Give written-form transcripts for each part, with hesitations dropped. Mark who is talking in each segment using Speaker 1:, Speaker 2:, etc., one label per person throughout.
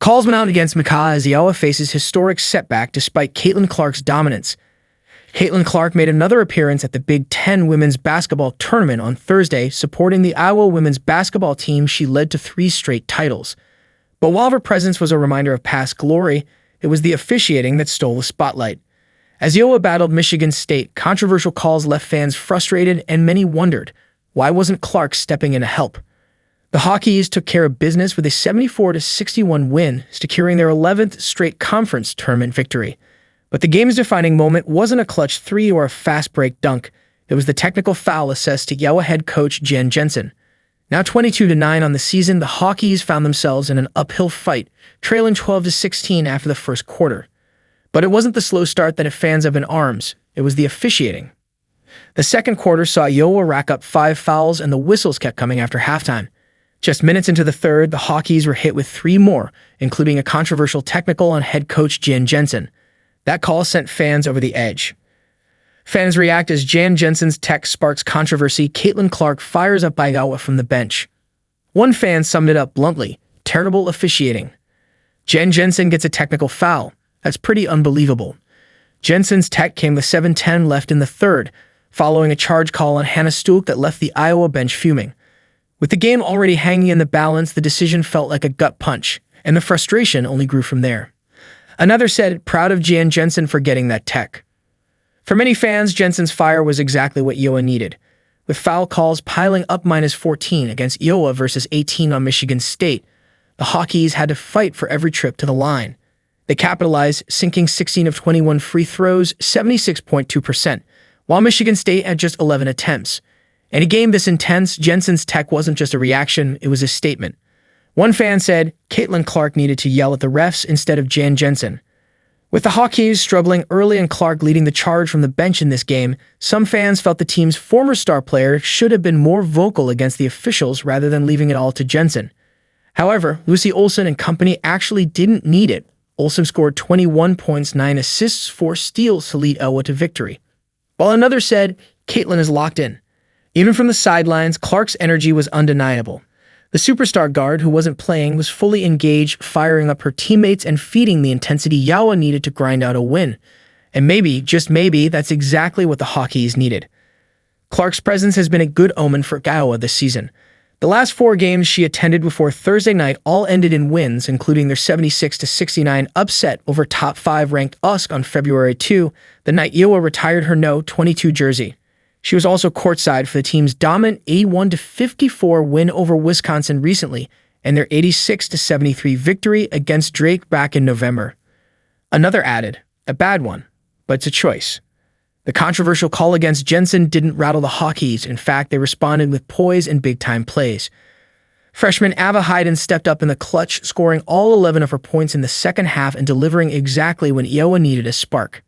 Speaker 1: Calls went out against ncaa as Iowa faces historic setback despite Caitlin Clark's dominance. Caitlin Clark made another appearance at the Big Ten women's basketball tournament on Thursday, supporting the Iowa women's basketball team she led to 3 straight titles. But while her presence was a reminder of past glory, it was the officiating that stole the spotlight. As Iowa battled Michigan State, controversial calls left fans frustrated, and many wondered, why wasn't Clark stepping in to help? The Hokies took care of business with a 74-61 win, securing their 11th straight conference tournament victory. But the game's defining moment wasn't a clutch 3 or a fast break dunk. It was the technical foul assessed to Iowa head coach Jan Jensen. Now 22-9 on the season, the Hokies found themselves in an uphill fight, trailing 12-16 after the first quarter. But it wasn't the slow start that had fans up in arms. It was the officiating. The second quarter saw Iowa rack up 5 fouls, and the whistles kept coming after halftime. Just minutes into the third, the Hokies were hit with 3 more, including a controversial technical on head coach Jan Jensen. That call sent fans over the edge. Fans react as Jan Jensen's tech sparks controversy. Caitlin Clark fires up by Iowa from the bench. One fan summed it up bluntly: terrible officiating. Jan Jensen gets a technical foul. That's pretty unbelievable. Jensen's tech came with 7:10 left in the third, following a charge call on Hannah Stuck that left the Iowa bench fuming. With the game already hanging in the balance, the decision felt like a gut punch, and the frustration only grew from there. Another said, proud of Jan Jensen for getting that tech. For many fans, Jensen's fire was exactly what Iowa needed. With foul calls piling up -14 against Iowa versus 18 on Michigan State, the Hokies had to fight for every trip to the line. They capitalized, sinking 16 of 21 free throws, 76.2%, while Michigan State had just 11 attempts. In a game this intense, Jensen's tech wasn't just a reaction, it was a statement. One fan said, Caitlin Clark needed to yell at the refs instead of Jan Jensen. With the Hokies struggling early and Clark leading the charge from the bench in this game, some fans felt the team's former star player should have been more vocal against the officials rather than leaving it all to Jensen. However, Lucy Olson and company actually didn't need it. Olson scored 21 points, 9 assists, 4 steals to lead Iowa to victory. While another said, Caitlin is locked in. Even from the sidelines, Clark's energy was undeniable. The superstar guard, who wasn't playing, was fully engaged, firing up her teammates and feeding the intensity Iowa needed to grind out a win. And maybe, just maybe, that's exactly what the Hokies needed. Clark's presence has been a good omen for Iowa this season. The last 4 games she attended before Thursday night all ended in wins, including their 76-69 upset over top 5 ranked USC on February 2, the night Iowa retired her No. 22 jersey. She was also courtside for the team's dominant 81-54 win over Wisconsin recently and their 86-73 victory against Drake back in November. Another added, a bad one, but it's a choice. The controversial call against Jensen didn't rattle the Hokies. In fact, they responded with poise and big-time plays. Freshman Ava Hayden stepped up in the clutch, scoring all 11 of her points in the second half and delivering exactly when Iowa needed a spark.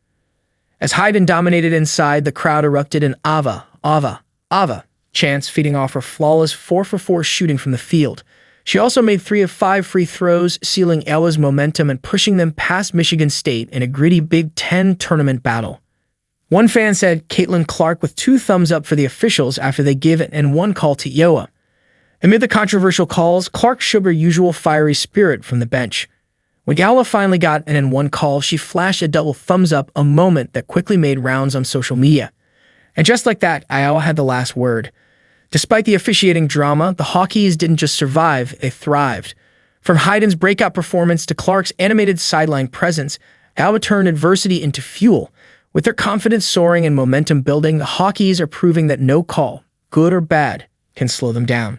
Speaker 1: As Hayden dominated inside, the crowd erupted in Ava, Ava, Ava chants, feeding off her flawless 4-for-4 shooting from the field. She also made 3 of 5 free throws, sealing Iowa's momentum and pushing them past Michigan State in a gritty Big Ten tournament battle. One fan said Caitlin Clark with 2 thumbs up for the officials after they gave it and 1 call to Iowa. Amid the controversial calls, Clark showed her usual fiery spirit from the bench. When Iowa finally got an N1 call, she flashed a double thumbs up, a moment that quickly made rounds on social media. And just like that, Iowa had the last word. Despite the officiating drama, the Hokies didn't just survive, they thrived. From Hayden's breakout performance to Clark's animated sideline presence, Iowa turned adversity into fuel. With their confidence soaring and momentum building, the Hokies are proving that no call, good or bad, can slow them down.